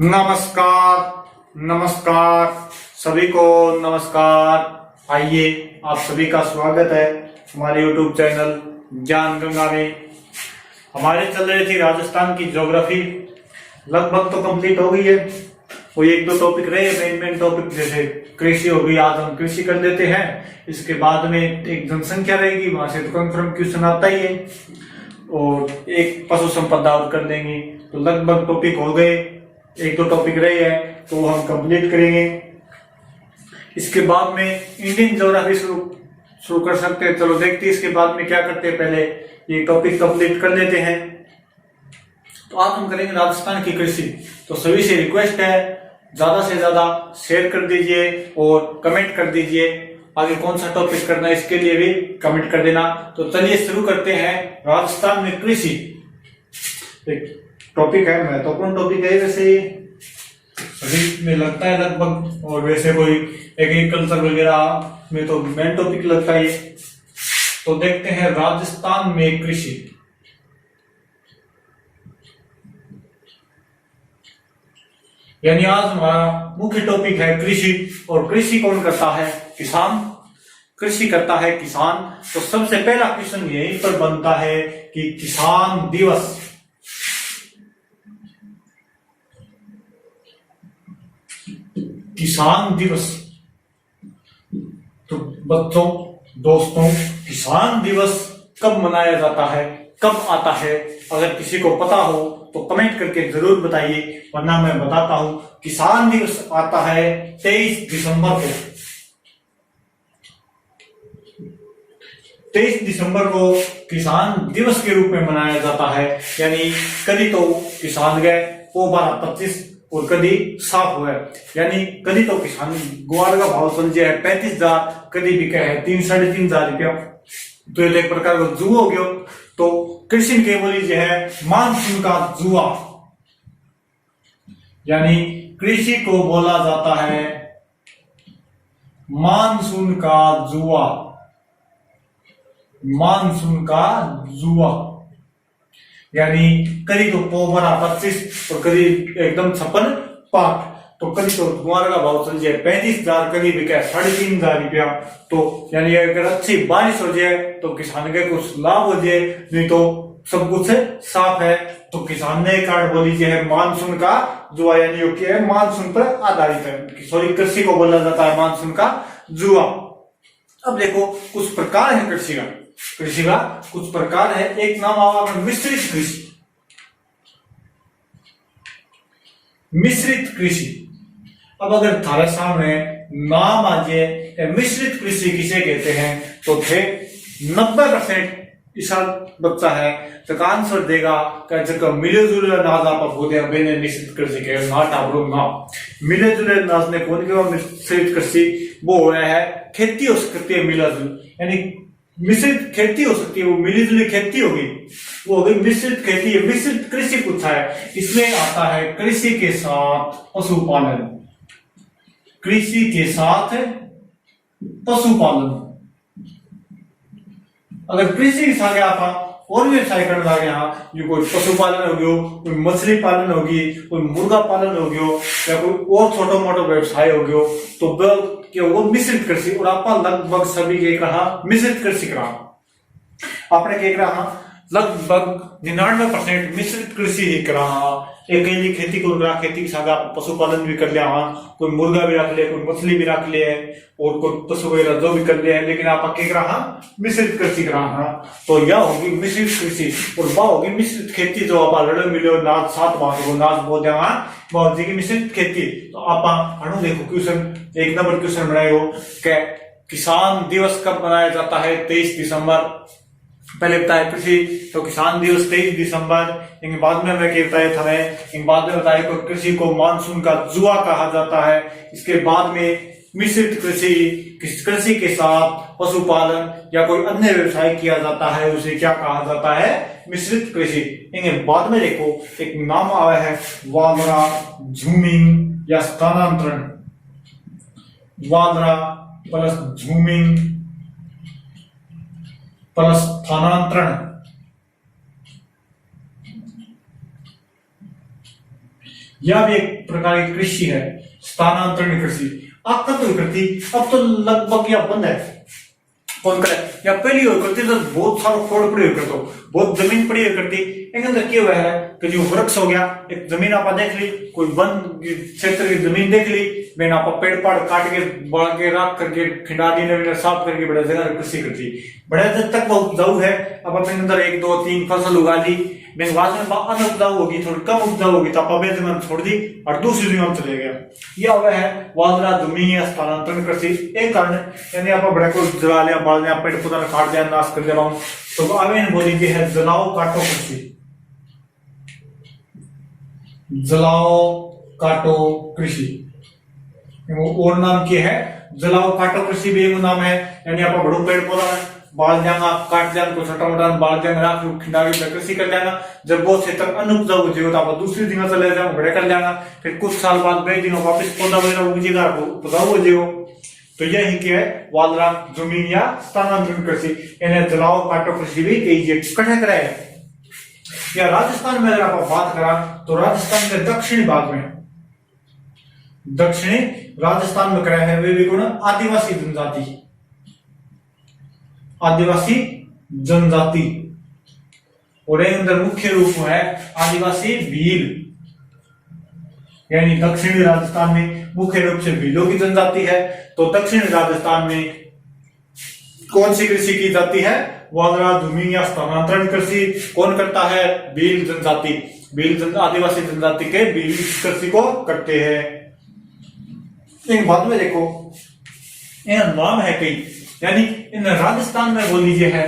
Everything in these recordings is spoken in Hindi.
नमस्कार नमस्कार सभी को नमस्कार। आइए, आप सभी का स्वागत है हमारे YouTube चैनल ज्ञान गंगा में। हमारे चल रही थी राजस्थान की ज्योग्राफी, लगभग तो कंप्लीट हो गई है। वो एक दो टॉपिक रहे मेन टॉपिक, जैसे कृषि हो गई, आज हम कृषि कर लेते हैं। इसके बाद में एक जनसंख्या रहेगी, वहां से तो कंफर्म क्वेश्चन आता ही है, और एक पशु संपदा और कर देंगे। तो लगभग टॉपिक हो गए, एक दो टॉपिक रहे हैं तो हम कंप्लीट करेंगे। इसके बाद में इंडियन ज्योग्राफी शुरू कर सकते हैं। चलो देखते हैं इसके बाद में क्या करते हैं, पहले ये टॉपिक कंप्लीट कर लेते हैं। तो आज हम करेंगे राजस्थान की कृषि। तो सभी से रिक्वेस्ट है, ज्यादा से ज्यादा शेयर कर दीजिए और कमेंट कर दीजिए। आगे कौन सा टॉपिक करना है इसके लिए भी कमेंट कर देना। तो चलिए शुरू करते हैं। राजस्थान में कृषि एक टॉपिक है, महत्वपूर्ण टॉपिक है वैसे सभी में लगता है लगभग, और वैसे कोई एग्रीकल्चर वगैरह में तो मेन टॉपिक लगता है। तो देखते हैं राजस्थान में कृषि। यानी आज हमारा मुख्य टॉपिक है कृषि। और कृषि कौन करता है? किसान। कृषि करता है किसान। तो सबसे पहला क्वेश्चन यहीं पर बनता है कि किसान दिवस किसान दिवस। तो बच्चों, दोस्तों, किसान दिवस कब मनाया जाता है, कब आता है? अगर किसी को पता हो तो कमेंट करके जरूर बताइए, वरना मैं बताता हूं। किसान दिवस आता है 23 दिसंबर को। 23 दिसंबर को किसान दिवस के रूप में मनाया जाता है। यानी कभी तो किसान गए वो 12-25 और कभी साफ हुआ, यानी कभी तो किसान ग्वार का भाव समझे है 35,000, कभी भी क्या है 3-3.5 रुपया। तो ये एक प्रकार का जुआ हो गया। तो कृषि के बोली जो है मानसून का जुआ, यानी कृषि को बोला जाता है मानसून का जुआ। मानसून का जुआ यानी कभी तो पोबरा 25 और कभी एकदम 56 तो कभी तो गुआर का भाव चल जाए 35,000, कभी भी क्या 3,500 रुपया। तो यानी अगर अच्छी बारिश हो जाए तो किसान के कुछ लाभ हो जाए, नहीं तो सब कुछ साफ है। तो किसान ने कार्ड बोली है मानसून का जुआ, यानी योग्य है मानसून पर आधारित है। सॉरी, कृषि को बोला जाता है मानसून का जुआ। अब देखो कुछ प्रकार है कृषि का। कृषि का कुछ प्रकार है। एक नाम आवा मिश्रित कृषि। मिश्रित कृषि। अब अगर थारे सामने नाम आ जाए मिश्रित कृषि किसे कहते हैं, तो थे 90% इस बच्चा है तो आंसर देगा जगह मिले जुले अनाज आप बोले मैंने मिश्रित कृषि के ना टाबरो ना। मिले जुले अनाज ने कौन किया मिश्रित कृषि? वो हो रहा है खेती हो सकती है मिला जुल, यानी मिश्रित खेती हो सकती है, वो मिली जुली खेती होगी, वो होगी मिश्रित खेती। मिश्रित कृषि पूछा है, इसमें आता है कृषि के साथ पशुपालन। कृषि के साथ पशुपालन। अगर कृषि के साथ आता और व्यवसाय करने लगे, यहाँ ये कोई पशुपालन हो गयो, कोई मछली पालन होगी, कोई मुर्गा पालन हो गयो, या कोई और छोटा मोटा व्यवसाय हो गयो, तो वो मिश्रित कृषि। और आप लगभग सभी के कहा मिश्रित कृषि करा, आपने क्या करा लगभग 99% मिश्रित कृषि ही करा। अकेली खेती को करा, खेती के साथ आप पशुपालन भी कर लिया, कोई मुर्गा भी रख लिया, कोई मछली भी रख लिया और कोई पशु वगैरह जो भी कर लिया है, लेकिन आप क्या करा मिश्रित कृषि करा। तो यह होगी मिश्रित कृषि। और वह होगी मिश्रित खेती, जो आप लड़े मिले नाज सात बात को नाज बोल दिया बहुत जी की मिश्रित खेती। तो आप अणु देखो क्वेश्चन, एक नंबर क्वेश्चन बनाए हो क्या किसान दिवस कब मनाया जाता है? 23 दिसंबर। पहले बताया कृषि, तो किसान दिवस 23 दिसंबर। बाद में मैं बताया था, मैं बाद में बताया कि कृषि को मानसून का जुआ कहा जाता है। इसके बाद में मिश्रित कृषि, कृषि के साथ पशुपालन या कोई अन्य व्यवसाय किया जाता है, उसे क्या कहा जाता है? मिश्रित कृषि। बाद में देखो एक नाम आया है वादरा झूमिंग या स्थानांतरण। वादरा प्लस झूमिंग प्लस स्थानांतरण। यह भी एक प्रकार की कृषि है, स्थानांतरण कृषि। आकर्षण कृषि अब तो लगभग यह बंद है। कौन करे या पहली हो करती तो बहुत सारा खोड़ पड़ी हुई करते, बहुत जमीन पड़ी हुई करती। एक अंदर क्या हुआ है कि जो वृक्ष हो गया, एक जमीन आप देख ली, कोई वन क्षेत्र की जमीन देख ली, मैंने आप पेड़ पाड़ काट के बढ़ के राख करके खिंडा दी, साफ करके बड़े जगह कृषि करती, बड़े जब तक बहुत उपजाऊ है। अब अपने अंदर 1 2 3 फसल उगा ली, मैं बाद में अनउपजाऊ होगी, थोड़ी कम उपजाऊ होगी तो आप जमीन छोड़ दी और दूसरी जमीन चले गया। यह हुआ है वादरा जमीन या स्थानांतरण कृषि। एक कारण यानी आप बड़े को जला लिया, बाल लिया, पेड़ पौधा काट दिया, नाश कर दिया, तो अब बोली गई है जलाओ काटो कृषि। जलाओ काटो कृषि और नाम क्या है, जलाओ काटो कृषि भी एक नाम है। यानी आप बड़ो पेड़ पौधा बाल जाएगा, काट जाएगा, तो छोटा मोटा बाल जाएगा, राख खिंडा के कृषि कर जाएगा। जब वो क्षेत्र अनुपजाऊ हो जाएगा तो आप दूसरी जगह चले जाओ, बड़े कर जाएगा, फिर कुछ साल बाद बड़े दिनों वापस पौधा वगैरह उगेगा, उपजाऊ हो जाएगा। तो यही क्या है वादरा जमीन या स्थानांतरण कृषि, यानी जलाओ काटो कृषि भी कही कठिन है। या राजस्थान में अगर आप बात करा तो राजस्थान के दक्षिणी भाग में, दक्षिणी राजस्थान में करा है वे भी गुण आदिवासी जनजाति, आदिवासी जनजाति, और एक अंदर मुख्य रूप है आदिवासी भील। यानी दक्षिणी राजस्थान में मुख्य रूप से भीलों की जनजाति है। तो दक्षिणी राजस्थान में कौन सी कृषि की जाती है, वादरा जमीन या स्थानांतरण कृषि कौन करता है, भील जनजाति, भील आदिवासी जनजाति के भील कृषि को करते हैं। एक बाद में देखो यह नाम है कई, यानी इन राजस्थान में बोल लीजिए है,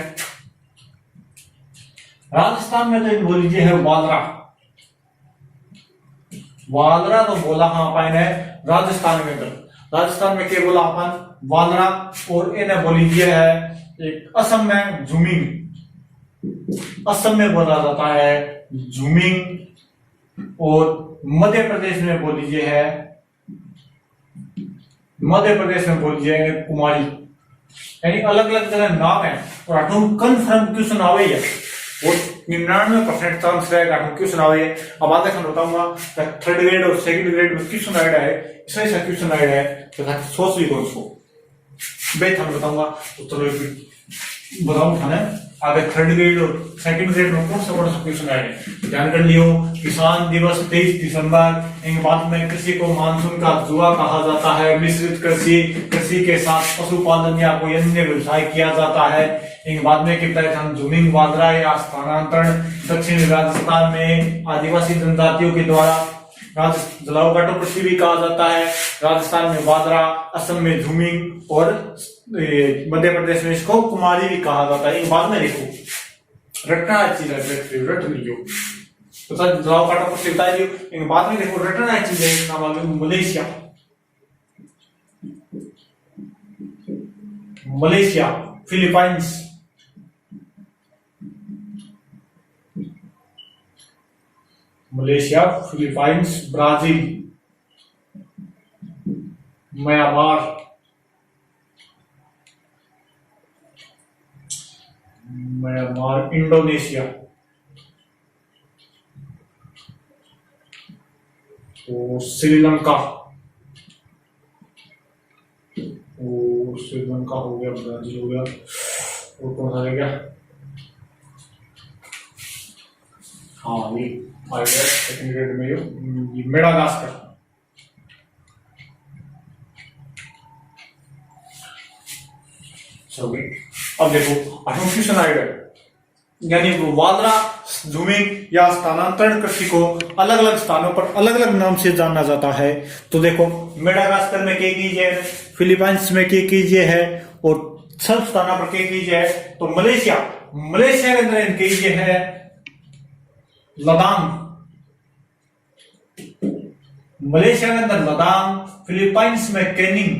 राजस्थान में तो बोल लीजिए है वादरा, वादरा तो बोला हाँ अपन है राजस्थान में, राजस्थान में क्या बोला अपन वादरा, और इन्हें बोल लीजिए है एक असम में झुमिंग, असम में बोला जाता है झुमिंग, और मध्य प्रदेश में बोल लीजिए है, मध्य प्रदेश में बोल लीजिए कुमारी। यानी अलग अलग जगह नाम है और आठों कन्फर्म क्वेश्चन आवे है, और 99% चांस रहेगा क्वेश्चन आवे। अब आगे हम बताऊंगा थर्ड ग्रेड और सेकंड ग्रेड में क्वेश्चन आया है, इसमें से क्वेश्चन आया है तो सोच ली कौन सो बेट हम बताऊंगा। तो चलो बताऊं खाना आगे थर्ड ग्रेड और सेकंड ग्रेड में कौन सा क्वेश्चन आया है, ध्यान कर लियो। किसान दिवस 23 दिसंबर। इन बात में कृषि को मानसून का जुआ कहा जाता है। मिश्रित कृषि, कृषि के साथ पशुपालन या कोई अन्य व्यवसाय किया जाता है। इन बाद में कितना है जमीन वादरा या स्थानांतरण दक्षिण राजस्थान में आदिवासी जनजातियों के द्वारा जलाओ काटो कृषि भी कहा जाता है। राजस्थान में वादरा, असम में झूमिंग और मध्य प्रदेश में इसको कुमारी भी कहा जाता है। इन बाद में देखो रटना चीज है, रट लियो तो सर जलाओ काटो कृषि बता दियो। इन बाद में देखो रटना चीज है, नाम आ गया Malaysia, Malaysia, Philippines, Malaysia, Philippines, Brazil, Myanmar, Myanmar, Indonesia, तो श्रीलंका, श्रीलंका हो गया, ब्राजील हो गया, और कौन सा रह गया, हाँ ये सेकंड ग्रेड में ये मेडागास्कर। अब देखो क्वेश्चन आएगा, यानी वादरा झूमिंग या स्थानांतरण कृषि को अलग अलग स्थानों पर अलग अलग नाम से जाना जाता है। तो देखो मेडागास्कर में क्या कीजिए, फिलीपाइंस में क्या कीजिए है, और सब स्थानों पर क्या कीजिए है। तो मलेशिया, मलेशिया के अंदर कीजिए है लदांग, मलेशिया के अंदर लदांग, फिलीपाइंस में कैनिंग,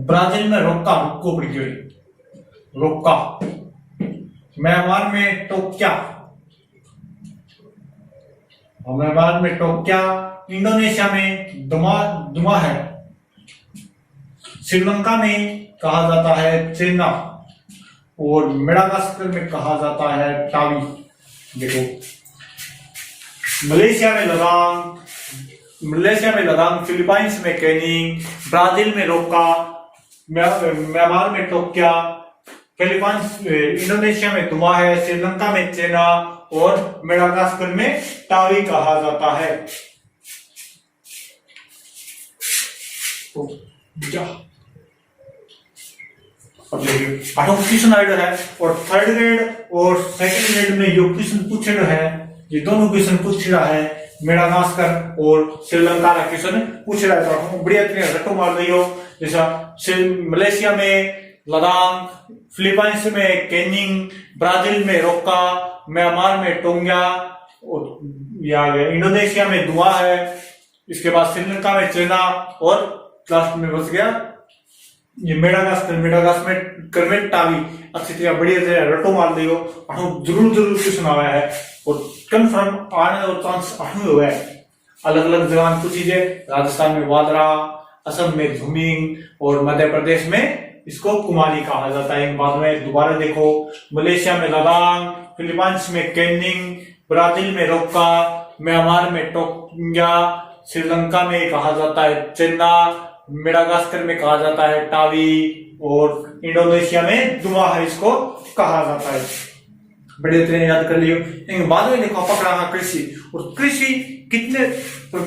ब्राजील में रोक्का, रुक्को पड़ी रोक्का, म्यांमार में टोक्या, म्यांमार में टोक्या, इंडोनेशिया में दुमा है, श्रीलंका में कहा जाता है चेन्ना, और मेडागास्कर में कहा जाता है टावी। देखो मलेशिया में लदांग, फिलीपाइंस में कैनिंग, ब्राजील में रोका, म्यांमार में टोक्या, फिलीपाइंस इंडोनेशिया में दुआ है, श्रीलंका में चेना और मेडागास्कर में टावी कहा जाता है। तो आठवां क्वेश्चन आइडिया है और थर्ड ग्रेड और सेकंड ग्रेड में जो क्वेश्चन पूछ रहे हैं, ये दोनों क्वेश्चन पूछ रहा है मेडागास्कर और श्रीलंका का क्वेश्चन पूछ रहा है। तो बढ़िया तरीके से रटो मार दियो। जैसा मलेशिया में लदांग, फिलीपाइंस में कैनिंग, ब्राजील में रोका, म्यांमार में टोंग्या, इंडोनेशिया में दुआ है, इसके बाद श्रीलंका में चेना और लास्ट में बच गया ये मेडागास्कर में टावी। अच्छी तरह बढ़िया से रटो मार दियो। जरूर क्वेश्चन आया है और कंफर्म आने और चांस हुआ है। अलग अलग जगह पूछी जाए, राजस्थान में वादरा, असम में धुमिंग और मध्य प्रदेश में इसको कुमारी कहा जाता है। बाद में दोबारा देखो, मलेशिया में लदांग, फिलीपाइंस में कैनिंग, ब्राजील में रोका, म्यांमार में टोंग्या, श्रीलंका में कहा जाता है चेन्ना, मेडागास्कर में कहा जाता है टावी और इंडोनेशिया में दुआ है इसको कहा जाता है। बड़े तरह याद कर लियो। बाद में देखो पकड़ा कृषि, और कृषि कितने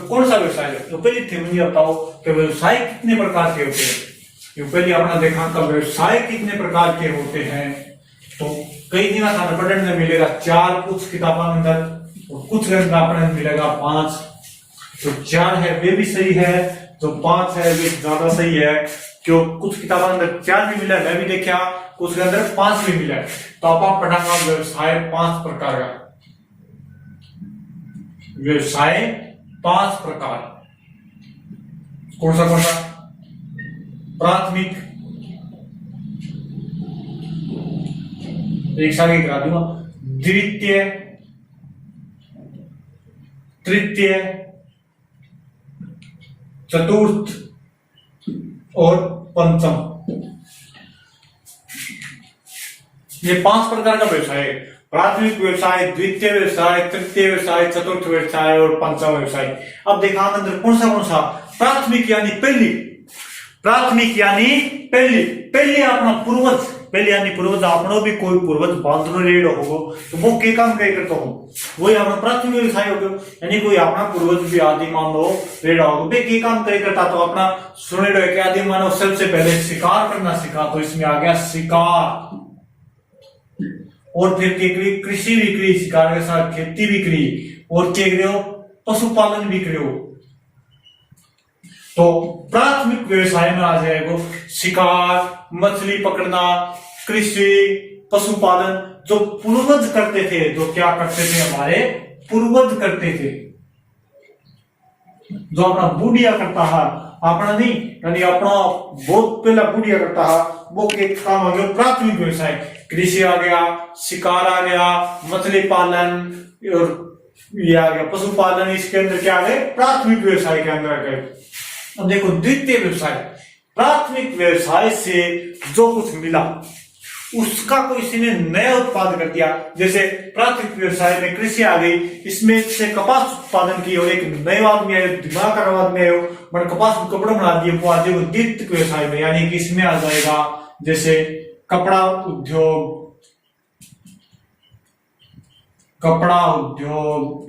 कौन सा व्यवसाय है। तो पहले थे मुझे बताओ कि व्यवसाय कितने प्रकार के होते हैं। पहले अपना देखा का व्यवसाय कितने प्रकार के होते हैं। तो कई दिन खाना पढ़ने में मिलेगा 4, कुछ किताबों में अंदर और कुछ अपने मिलेगा 5। तो 4 है वे भी सही है, जो 5 है वे ज्यादा सही है। क्यों कुछ किताबों अंदर 4 भी मिला, मैं भी देखा, कुछ के अंदर 5 भी मिला। तो आप पढ़ाऊंगा व्यवसाय 5 प्रकार का। व्यवसाय 5 प्रकार कौन सा? प्राथमिक, एक साथ करा दूंगा, द्वितीय, तृतीय, चतुर्थ और पंचम। ये 5 प्रकार का व्यवसाय है। प्राथमिक व्यवसाय, द्वितीय व्यवसाय, तृतीय व्यवसाय, चतुर्थ व्यवसाय और पंचम व्यवसाय। अब देखा अंदर कौन सा? प्राथमिक यानी पहली, प्राथमिक यानी पहली अपना पूर्वज, पहले यानी पूर्वज आपनो भी कोई पूर्वज बांधनो रेड होगो तो वो के काम कह करता हो, वही अपना प्राथमिक व्यवसाय हो गयो। यानी कोई अपना पूर्वज भी आदि मानव रेड होगो बे के काम कह करता। तो अपना सुने रहे कि आदि मानव सबसे पहले शिकार करना सीखा, तो इसमें आ गया शिकार। और फिर कृषि भी करी, शिकार के साथ खेती भी करी, और क्या करो पशुपालन भी करो। तो प्राथमिक व्यवसाय में आ जाएगा शिकार, मछली पकड़ना, कृषि, पशुपालन। जो पूर्वज करते थे, जो क्या करते थे हमारे पूर्वज करते थे, जो अपना बुढ़िया करता है, अपना नहीं यानी अपना बहुत पहला बुढ़िया करता है, वो के काम आ गया प्राथमिक व्यवसाय। कृषि आ गया, शिकार आ गया, मछली पालन और ये आ गया पशुपालन। इसके अंदर क्या आ गए? प्राथमिक व्यवसाय के अंदर आ गए। अब देखो द्वितीय व्यवसाय, प्राथमिक व्यवसाय से जो कुछ मिला उसका कोई किसी ने नया उत्पाद कर दिया। जैसे प्राथमिक व्यवसाय में कृषि आ गई, इसमें से कपास उत्पादन की और एक नए आदमी आए, दिमाग का आदमी आयो, मैंने कपास को कपड़ा बना दिए, वो आ जाएगा द्वितीय व्यवसाय में। यानी कि इसमें आ जाएगा जैसे कपड़ा उद्योग,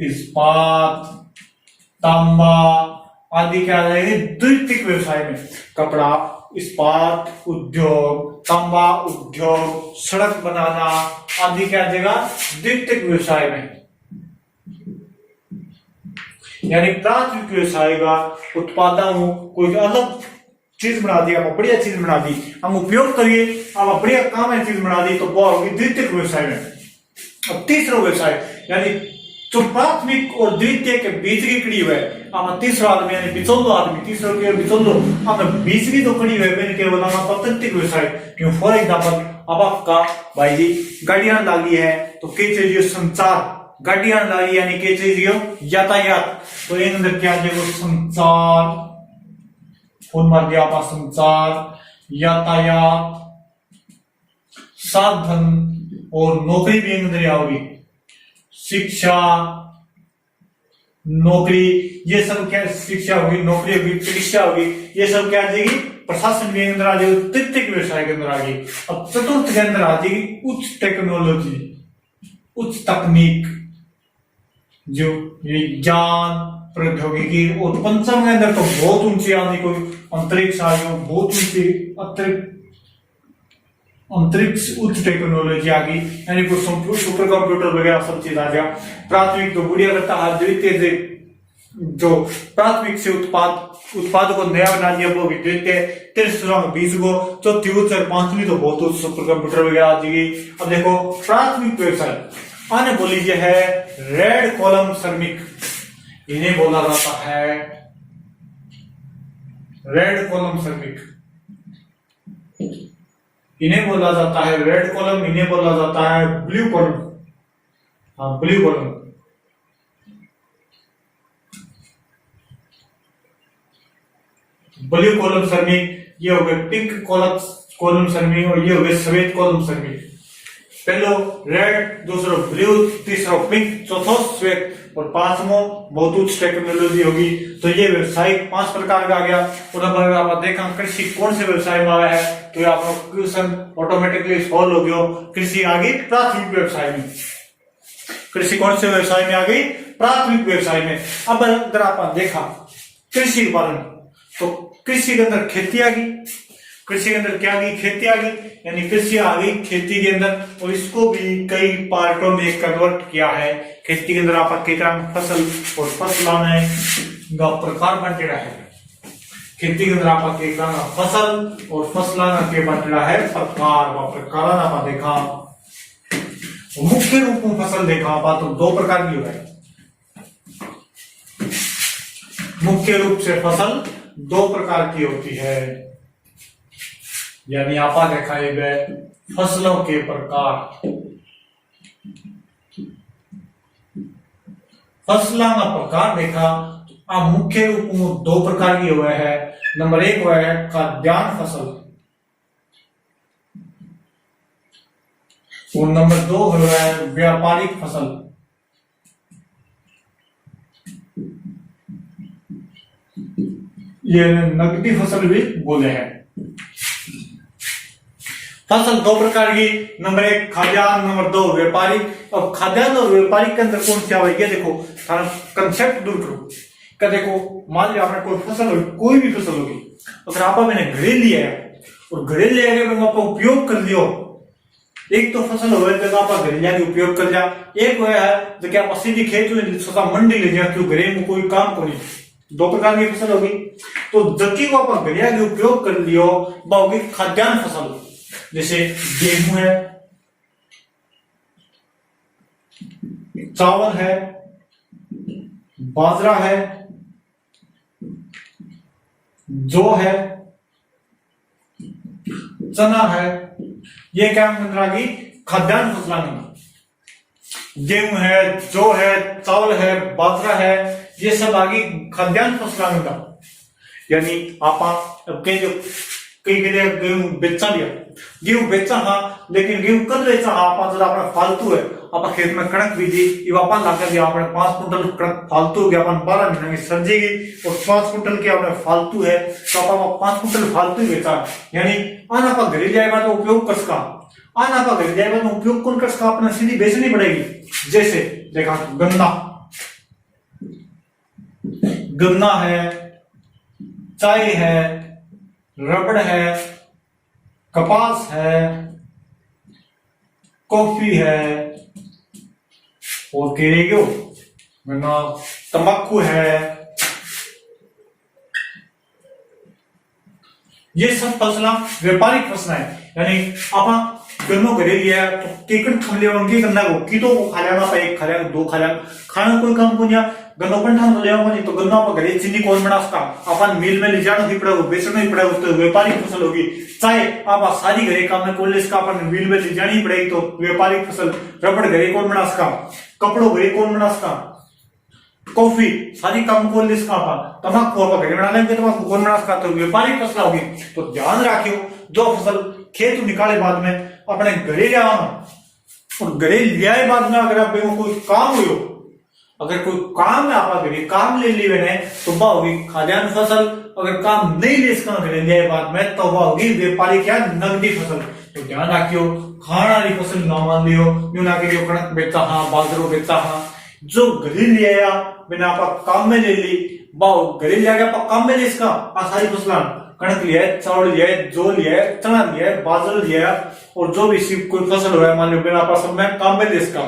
इस्पात, तांबा आदि क्या आ जाएगी द्वितीय व्यवसाय में। कपड़ा, इस्पात उद्योग, तांबा उद्योग, सड़क बनाना आदि क्या आ जाएगा द्वितीय व्यवसाय में। यानी प्राथमिक व्यवसाय का उत्पादन कोई अलग चीज बना दी, हम बढ़िया चीज बना दी, हम उपयोग करिए, हम बढ़िया काम है चीज बना दी, तो वो होगी द्वितीय व्यवसाय में। अब तीसरा व्यवसाय यानी जो प्राथमिक और द्वितीय के बीच की कड़ी है, हम तीसरा आदमी यानी बिचौलो आदमी, तीसरा के बिचौलो हम बीच की जो कड़ी है मैंने क्या बोला तृतीय व्यवसाय। क्यों फॉर एग्जांपल अब आपका भाई जी गाड़ियां लागी है तो क्या चाहिए संचार, गाड़ियां लागी यानी क्या चाहिए यातायात, तो इन अंदर क्या चाहिए संचार, फोन मार दिया आप संचार, यातायात, साधन और नौकरी भी अंदर आओगी, शिक्षा, नौकरी, ये सब क्या शिक्षा होगी, नौकरी होगी, चिकित्सा होगी, ये सब क्या आ जाएगी प्रशासन के अंदर आ जाएगी, तृतीयक व्यवसाय के अंदर आ गई। अब चतुर्थ के अंदर आ जाएगी उच्च टेक्नोलॉजी, उच्च तकनीक, जो विज्ञान प्रौद्योगिकी, और पंचम के अंदर तो बहुत ऊंची आने को अंतरिक्ष आ गई, बहुत ऊंची अंतरिक्ष उच्च टेक्नोलॉजी आ गई, यानी कुछ सुपर कंप्यूटर वगैरह सब चीज आ गया। प्राथमिक तो गुड़िया करता है, द्वितीय से जो प्राथमिक से उत्पाद को नया बना दिया वो भी द्वितीय, तीसरा बीस गो, चौथी उच्च और पांचवी तो बहुत उच्च सुपर कंप्यूटर वगैरह आ जाएगी। अब देखो प्राथमिक व्यवसाय आने बोली ये है रेड कॉलम श्रमिक, इन्हें बोला जाता है रेड कॉलम श्रमिक, इन्हें बोला जाता है रेड कॉलम, इन्हें बोला जाता है ब्लू कॉलम। हाँ, ब्लू कॉलम। ब्लू कॉलम श्रमिक ये हो गए, पिंक कॉलम श्रमिक, और ये हो गए सफेद कॉलम श्रमिक। पहलो रेड, दूसरो ब्लू, तीसरो पिंक, चौथो श्वेत, और पांचवो बहुत उच्च टेक्नोलॉजी होगी। तो ये व्यवसायिक 5 प्रकार का आ गया। और अब अगर आप देखा कृषि कौन से व्यवसाय में आया है, तो ये आपका क्वेश्चन ऑटोमेटिकली सॉल्व हो गया। कृषि आ गई प्राथमिक व्यवसाय में, कृषि कौन से व्यवसाय में आ गई, प्राथमिक व्यवसाय में। अब अगर आप देखा कृषि उत्पादन, तो कृषि के अंदर खेती आ गई, कृषि के अंदर क्या आ गई, खेती आ गई, यानी कृषि आ गई खेती के अंदर। और इसको भी कई पार्टों में कन्वर्ट किया है। खेती के अंदर आप फसल और फसलाने का प्रकार बंटेड़ा है। खेती के अंदर आप फसल और फसलाना के बंटेड़ा है प्रकार, प्रकार आप देखा मुख्य रूप में फसल देखा आप तो 2 प्रकार की है। मुख्य रूप से फसल 2 प्रकार की होती है, यानी आपा देखा गए फसलों के प्रकार। फसलों का प्रकार देखा, अब मुख्य रूप में 2 प्रकार की हुआ है। नंबर 1 हुआ है खाद्यान्न फसल, और नंबर 2 हुआ है व्यापारिक फसल। ये नकदी फसल भी बोले हैं। फसल 2 प्रकार की, नंबर 1 खाद्यान्न, नंबर 2 व्यापारिक। अब खाद्यान्न और व्यापारिक के अंदर कौन सी आवे, ये देखो कंसेप्ट दूर करो। क्या देखो, मान लिया आपने कोई फसल होगी, कोई भी फसल होगी, अगर आप मैंने घड़े लिया है और घड़े ले आगे आप उपयोग कर लियो, एक तो फसल हो गई आप घड़े के उपयोग कर लिया, एक वह है जो कि आप सीधी खेत में सोचा मंडी ले जाए, क्यों घड़े में कोई काम को नहीं। 2 प्रकार की फसल होगी। तो जबकि वो आप घड़िया के उपयोग कर लियो वह होगी खाद्यान्न फसल। जैसे गेहूं है, चावल है, बाजरा है, जौ है, चना है, ये क्या मंत्रागी खाद्यान्न फसल। गेहूं है, जौ है, चावल है, बाजरा है, ये सब आगे खाद्यान्न फसल का। यानी आप कई गेहूं बेचा लिया, गेहूं बेचा हाँ, लेकिन गेहूं कब बेचा हाँ, आप अपना फालतू है, आप खेत में कणक बीजी, वापस ला कर 5 कुंटल कणक फालतू हो गया, 12 महीने की सर्जेगी, और 5 कुंटल के आपने फालतू है, तो आप 5 कुंटल फालतू ही बेचा। यानी आना आप घरे जाएगा तो उपयोग कर सका, आना आप घरे जाएगा तो उपयोग कौन कर सका, अपने सीधी बेचनी पड़ेगी। जैसे देखा गन्ना है, चाय है, रबड़ है, कपास है, कॉफी है, और केरेगो तंबाकू है। ये सब फसला व्यापारिक फसला है। यानी आप गन्नो घरे लिया तो केकन थमले होंगे गन्ना को की तो खाल्या ना एक खाल्या 2 खाल्या खाना कोई काम को नहीं। गन्नो पण ठाम ले आओ तो गन्ना आप घरे चीनी कौन बना सकता, अपन मिल में ले जाना ही पड़ेगा, बेचना ही पड़ेगा, तो व्यापारिक फसल होगी। चाहे आप सारी घरे काम में कॉलेज का अपन मिल में ले जानी पड़ेगी, तो व्यापारिक फसल। रबड़ घरे कौन बना सकता, कपड़ों घरे कौन बना सकता, कॉफी सारी काम कॉलेज का आप तंबाकू आप घरे बना लेंगे, तंबाकू कौन बना सकता, तो व्यापारिक फसल होगी। तो ध्यान रखियो, जो फसल खेत निकाले बाद में अपने घरे ले आना, और घरे ले आए बाद में अगर आप कोई काम हो अगर कोई काम में आपा करिए काम ले ली मैंने तो वह होगी खाद्यान्न फसल। अगर काम नहीं ले इसका करेंगे बाद में तो वह होगी व्यापारिक या नकदी फसल। तो ध्यान रखियो खाना वाली फसल ना मान लियो यूं ना करियो कणक बेचा हाँ बाजरो बेचा हाँ। जो घरे ले आया मैंने आप काम में ले ली वह घरे ले आया काम में ले इसका सारी फसला कणक लिया है चावल लिया है जौ लिया है चना लिया है बाजरा लिया है और जो भी कोई फसल हो रहा है मान लो बिना सब में काम में ले इसका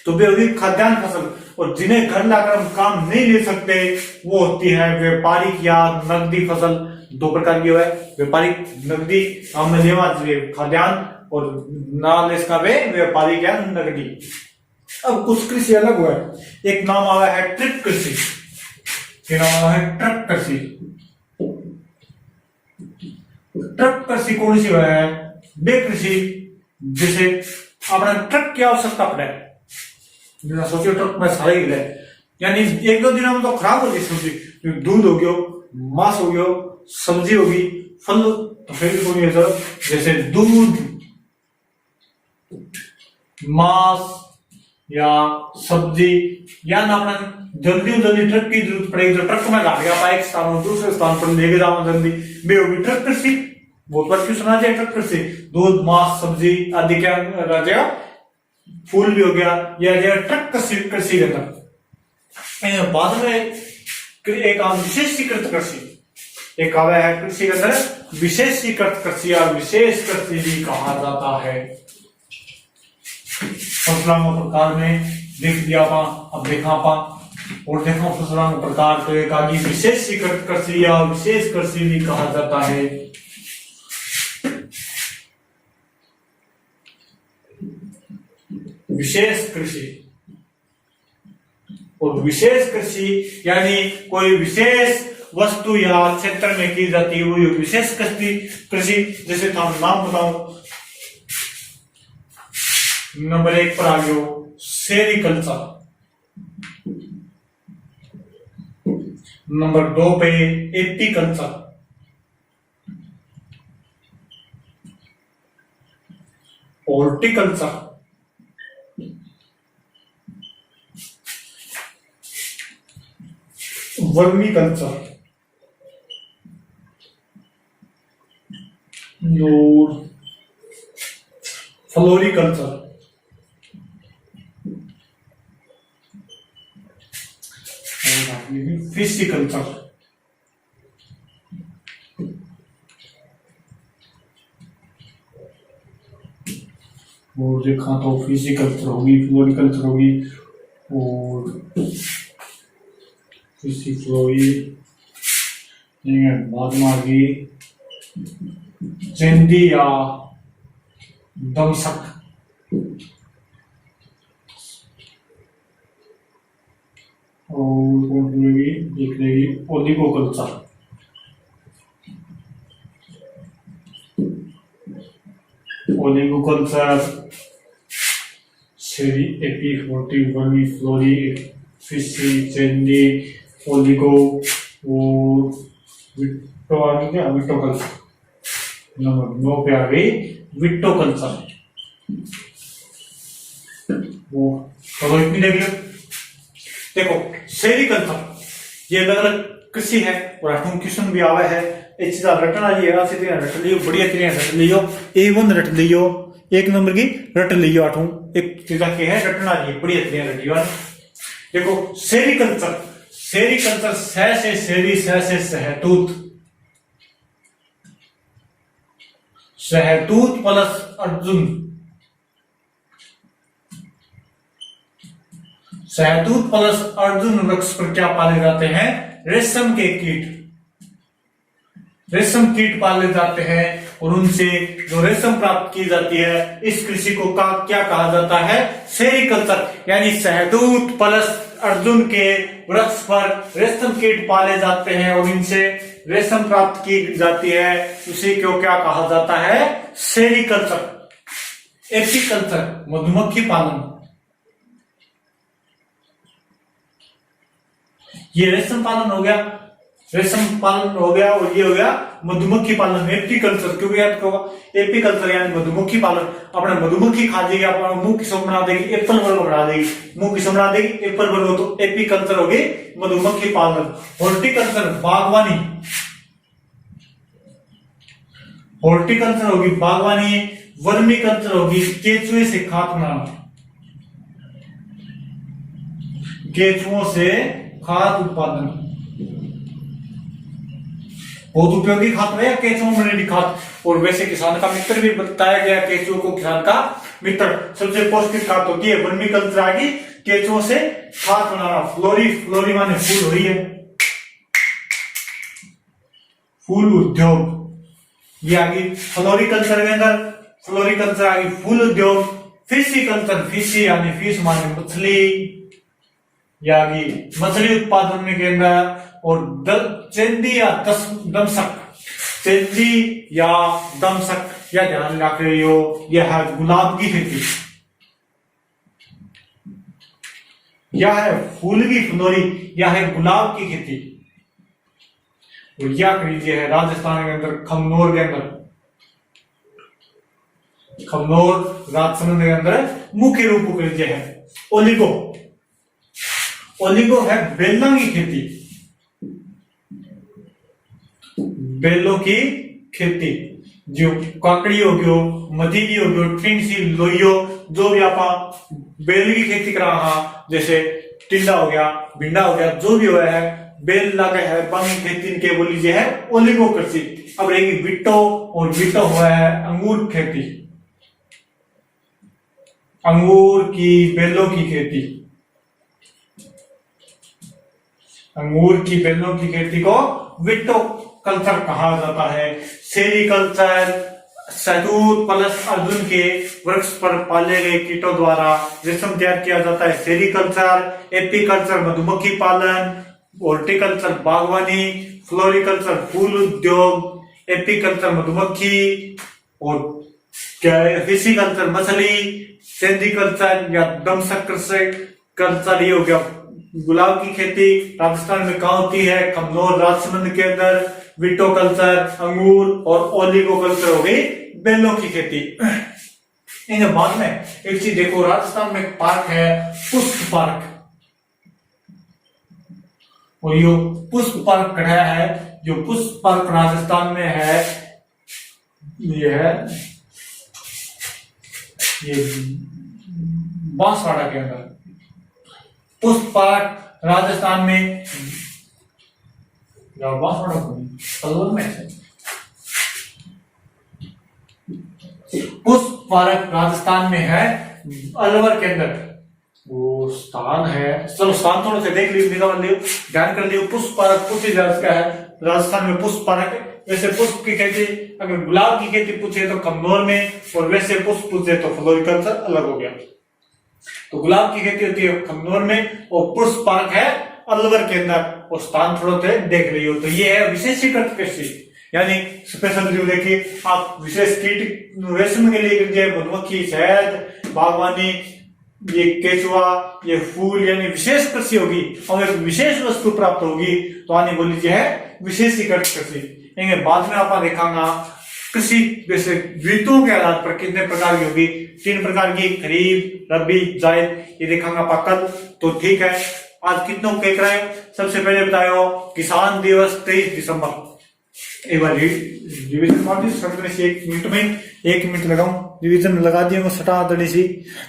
तो वे होगी खाद्यान्न फसल। और जिन्हें घर लाकर हम काम नहीं ले सकते वो होती है व्यापारिक या नकदी फसल। दो प्रकार की है व्यापारिक नकदी काम में लेवा खाद्यान्न और ना ले इसका वे व्यापारिक या नकदी। अब कुछ कृषि अलग हुआ है। एक नाम आया है ट्रक कृषि, एक नाम आया है ट्रक कृषि। ट्रक कृषि कौन सी है? वे कृषि जिसे अपना ट्रक की आवश्यकता पड़े। सोचिए ट्रक में सारे गिले यानी एक दो दिनों में तो खराब होगी सब्जी। दूध हो गयो मांस हो गयो सब्जी होगी फल तो फिर जैसे दूध मांस या सब्जी या ना अपना जल्दी जल्दी ट्रक की जरूरत पड़ेगी तो ट्रक में ला गया एक स्थान दूसरे स्थान पर लेके जाओ जल्दी वे होगी ट्रक कृषि। बहुत बार क्यों सुना जाए ट्रक कृषि दूध मांस सब्जी आदि क्या राजा फूल भी हो गया या ट्रक कृषि के अंदर। बाद में एक विशेषीकृत कृषि एक आवे है कृषि के अंदर विशेषीकृत कृषि या विशेष कृषि भी कहा जाता है। फसलों के प्रकार में देख दिया अब देखा और देखो फसलों के प्रकार तो एक आगे विशेषीकृत कृषि या विशेष कृषि भी कहा जाता है। विशेष कृषि और विशेष कृषि यानी कोई विशेष वस्तु या क्षेत्र में की जाती है वो विशेष कृषि। जैसे तो नाम बताऊं नंबर 1 पर आ गयो सेरिकल्चर, नंबर 2 पे एपीकल्चर, हॉर्टिकल्चर, वर्मी कल्चर और फ्लोरिकल्चर। फिशिकल्चर और देखा तो फिशिकल्चर होगी फ्लोरिकल्चर होगी और फिशिफ्लोई बाद में आ गई चेंदी या दमसक और देख लेगी ओलिगोकल्चर, ओलिगोकल्चर सेरी एपी फोर्टी वर्मी फ्लोरी फिशी चेंदी ओलिगो और विट्टो आ गई क्या विट्टोकल्चर। नंबर 9 पे आ गई विट्टोकल्चर। वो चलो इतनी देख लो। देखो सेरिकल्चर ये अलग अलग कृषि है और 8वां क्वेश्चन भी आवा है एक चीज रटन वाली है अच्छी तरह रट लियो बढ़िया तरह रट लियो A1 रट लियो 1 नंबर की रट लियो 8वां एक चीज के है रटन वाली है बढ़िया तरह रट लियो। देखो सेरिकल्चर सेरिकल्चर से सेरी से सहतूत सहतूत प्लस अर्जुन सहतूत प्लस अर्जुन वृक्ष पर क्या पाले जाते हैं? रेशम के कीट रेशम कीट पाले जाते हैं और उनसे जो रेशम प्राप्त की जाती है इस कृषि को क्या कहा जाता है? सेरिकल्चर। यानी सहतूत प्लस अर्जुन के वृक्ष पर रेशम कीट पाले जाते हैं और इनसे रेशम प्राप्त की जाती है उसी को क्या कहा जाता है? सेरिकल्चर। एपीकल्चर मधुमक्खी पालन ये रेशम पालन हो गया रेशम पालन हो गया और ये हो गया मधुमक्खी पालन एपीकल्चर, क्योंकि याद होगा एपीकल्चर यानी मधुमक्खी पालन। अपने मधुमक्खी खा जाएगी, अपना मुंह किस्म बना देगी, एप्पल वर्ग बना देगी, मुंह किस्म बना देगी एप्पल वर्ग, तो एपीकल्चर होगी मधुमक्खी पालन। हॉर्टिकल्चर बागवानी, हॉर्टिकल्चर होगी बागवानी। वर्मी कल्चर होगी केचुए से खाद बनाना, केचुओं से खाद उत्पादन। बहुत उपयोगी खाद है केचुओं में बनेगी खाद। और वैसे किसान का मित्र भी बताया गया, केचुओं को किसान का मित्र। सबसे पौष्टिक खाद होती है वर्मी कल्चर आगे, केचुओं से खाद बनाना। फ्लोरी, फ्लोरी माने फूल हुई है, फूल उद्योग ये आगे फ्लोरिकल्चर के अंदर। फ्लोरिकल्चर आगे फूल उद्योग। फिशिकल्चर, फिशी यानी फिश माने मछली, या आगे मछली उत्पादन के अंदर। और चेंदी या दमसक, चेंदी या दमसक या ध्यान रख रही हो, यह है गुलाब की खेती, यह है फूल की फ्लोरी, यह है गुलाब की खेती। और यह लीजिए है राजस्थान के अंदर खमनोर के अंदर, खमनोर राजसमंद के अंदर मुख्य रूप लीजिए है ओलिगो। ओलिगो है बेलों की खेती, बेलों की खेती। जो काकड़ी हो गयो, मतीरी हो गयो, टिंडसी, लोइयो, जो भी आप बेल की खेती करा रहा, जैसे टिंडा हो गया, भिंडा हो गया, जो भी हुआ है बेल लगा है बंग खेती के बोल लीजिए है ओलिगो कृषि। अब रहेगी बिट्टो, और बिट्टो हुआ है अंगूर खेती, अंगूर की बेलों की खेती। अंगूर की बेलों की खेती को विट्टो कल्चर कहा जाता है। सेरीकल्चर, शहतूत प्लस अर्जुन के वृक्ष पर पाले गए कीटों द्वारा रेशम तैयार किया जाता है। सेरीकल्चर, एपीकल्चर मधुमक्खी पालन, हॉर्टिकल्चर बागवानी, फ्लोरिकल्चर फूल उद्योग, एपीकल्चर मधुमक्खी, और क्या है फिशिकल्चर मछली, सेंडिकल्चर या दमसक कल्चर ये हो गया गुलाब की खेती। राजस्थान में कहाँ होती है? कमनौर राजसमंद के अंदर। विटो कल्चर अंगूर, और ओलिगो कल्चर हो गई बेलों की खेती। इनके बाद में एक चीज देखो, राजस्थान में एक पार्क है पुष्प पार्क, और यो पुष्प पार्क खड़ा है, जो पुष्प पार्क राजस्थान में है ये है ये बांसवाड़ा के अंदर पुष्प पार्क राजस्थान में, बांसवाड़ा अलवर में है। पुष्प पार्क राजस्थान में है, अलवर के अंदर वो स्थान है। चलो स्थान थोड़ा सा देख लियो, निकाल लियो, ध्यान कर लियो। पुष्प पार्क पूछी जा सकता है राजस्थान में पुष्प पार्क है। वैसे पुष्प की खेती, अगर गुलाब की खेती पूछे तो कमनौर में, और वैसे पुष्प पूछे तो फ्लोरिकल्चर अलग हो गया। तो गुलाब की खेती होती है कमनौर में, और पुष्प पार्क है अलवर के अंदर, और स्थान थोड़ा सा देख रही हो। तो ये है विशेषीकृत कृषि, यानी स्पेशल जो देखिए आप विशेष कीट रेशम के लिए मधुमक्खी, शहद, बागवानी, ये केचुआ, ये फूल, यानी विशेष कृषि होगी और एक विशेष वस्तु प्राप्त होगी, तो आने बोल लीजिए है विशेषीकृत कृषि। इनके बाद में आप देखांगा कृषि जैसे ऋतुओं के आधार पर कितने प्रकार की होगी, 3 प्रकार की, खरीफ, रबी, जायद, ये देखांगा पाकल। तो ठीक है, आज कितनों के कराए? सबसे पहले बताओ किसान दिवस 23 दिसंबर। एक बार रिवीजन मार दी सटने से 1 मिनट में, 1 मिनट लगाऊं, रिवीजन लगा दिए सटा दड़ी सी।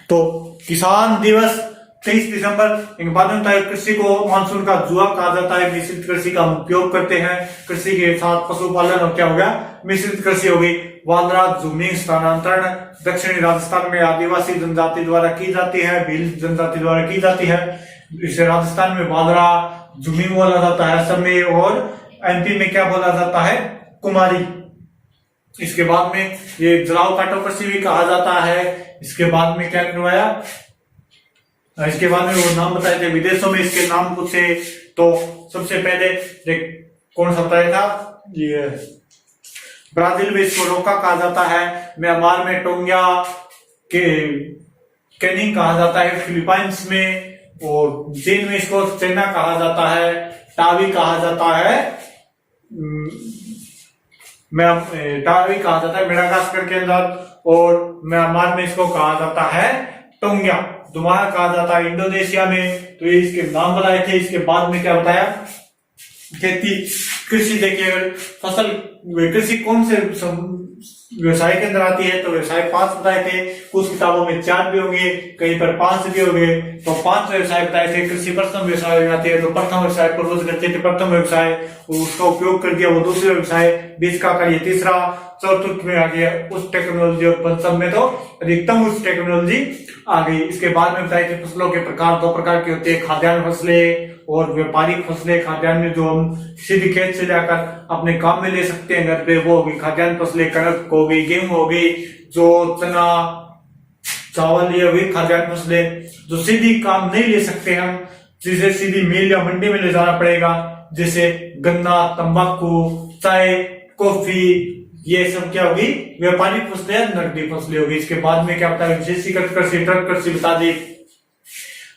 तो किसान दिवस 23 दिसंबर। इनके बाद में बताया कृषि को मानसून का जुआ कहा जाता है, मिश्रित कृषि का उपयोग करते हैं। कृषि के साथ पशुपालन और क्या हो गया, मिश्रित कृषि हो गई। वालरा जमीन स्थानांतरण दक्षिणी राजस्थान में आदिवासी जनजाति द्वारा की जाती है, भील जनजाति द्वारा की जाती है। इसे राजस्थान में वालरा जमीन बोला जाता है असम में, और एमपी में क्या बोला जाता है, कुमारी। इसके बाद में ये जलाव काटो कृषि भी कहा जाता है। इसके बाद में क्या करवाया, इसके बाद में वो नाम बताए थे विदेशों में इसके नाम पूछे तो सबसे पहले कौन सा बताया था, ये ब्राजील में इसको रोका कहा जाता है, म्यांमार में टोंगिया के कैनिंग कहा जाता है, फिलीपाइंस में, और चीन में इसको चेना कहा जाता है, टावी कहा जाता है, टावी कहा जाता है मेडागास्कर के अंदर, और म्यांमार में इसको कहा जाता है टोंगिया। दोबारा कहा जाता है इंडोनेशिया में। तो ये इसके नाम बताए थे। इसके बाद में क्या बताया, खेती कृषि। देखिए अगर फसल कृषि कौन से व्यवसाय के अंदर आती है, तो व्यवसाय 5 बताए थे। कुछ किताबों में 4 भी होंगे, कहीं पर 5 भी होंगे। तो 5 व्यवसाय बताए थे। कृषि प्रथम व्यवसाय में आती है, तो प्रथम व्यवसाय पूर्वज करते थे प्रथम व्यवसाय, उसका उपयोग कर दिया वो दूसरे व्यवसाय, बीच का ये तीसरा, चतुर्थ में आ गया उस टेक्नोलॉजी, और पंचम में तो अधिकतम उस टेक्नोलॉजी आ गई। इसके बाद में बताए थे फसलों के प्रकार 2 प्रकार की होती है, खाद्यान्न फसलें और व्यापारिक फसलें। खाद्यान्न जो हम किसी भी खेत से जाकर अपने काम में ले सकते हैं घर पे, वो होगी खाद्यान्न फसलें। कणक हो गई, गेहूं हो गई, जो चना चावल, ये हुई खाद्यान्न फसलें। जो सीधी काम नहीं ले सकते हम, जिसे सीधी मिल या मंडी में ले जाना पड़ेगा, जैसे गन्ना, तंबाकू, चाय, कॉफी, ये सब क्या होगी, व्यापारिक फसलें, नकदी फसलें होगी। इसके बाद में क्या होता है, विशेषीकृत कृषि, ट्रक कृषि बता दी,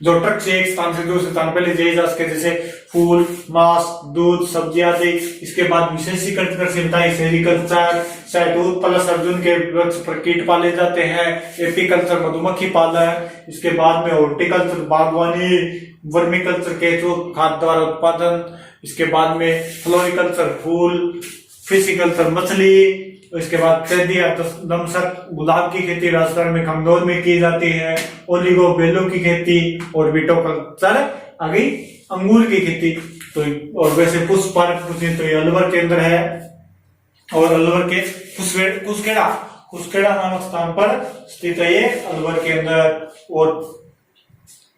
जो ट्रक से एक स्थान से दूसरे स्थान पर ले जाए जा सके, जैसे फूल, मांस, दूध, सब्जी आदि। इसके बाद विशेषीकृत कृषि बताई, सेरिकल्चर, शहतूत प्लस अर्जुन के वृक्ष पर कीट पाले जाते हैं। एपीकल्चर, मधुमक्खी पालन। इसके बाद में हॉर्टिकल्चर, बागवानी। वर्मिकल्चर, केंचुआ खाद द्वारा उत्पादन। इसके बाद में फ्लोरिकल्चर, फूल। फिशिकल्चर, मछली। इसके बाद नमसक, गुलाब की खेती राजस्थान में खमनोर में की जाती है। ओलिगो, बेलों की खेती, और विटोकल्चर आ गई अंगूर की खेती। तो और वैसे पुष्प पार्क पूछे तो ये अलवर के अंदर है, और अलवर के कुसकेड़ा नामक स्थान पर स्थित है ये, अलवर के अंदर। और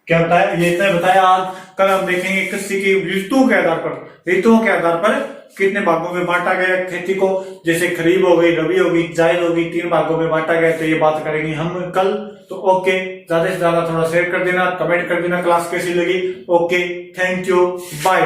क्या बताया, ये इतना बताया। आज कल हम देखेंगे कृषि की ऋतुओं के आधार पर कितने भागों में बांटा गया खेती को, जैसे खरीफ हो गई, रबी होगी, जायद होगी, 3 भागों में बांटा गया। तो ये बात करेंगे हम कल। तो ओके, ज्यादा से ज्यादा थोड़ा शेयर कर देना, कमेंट कर देना क्लास कैसी लगी। Okay, thank you, bye.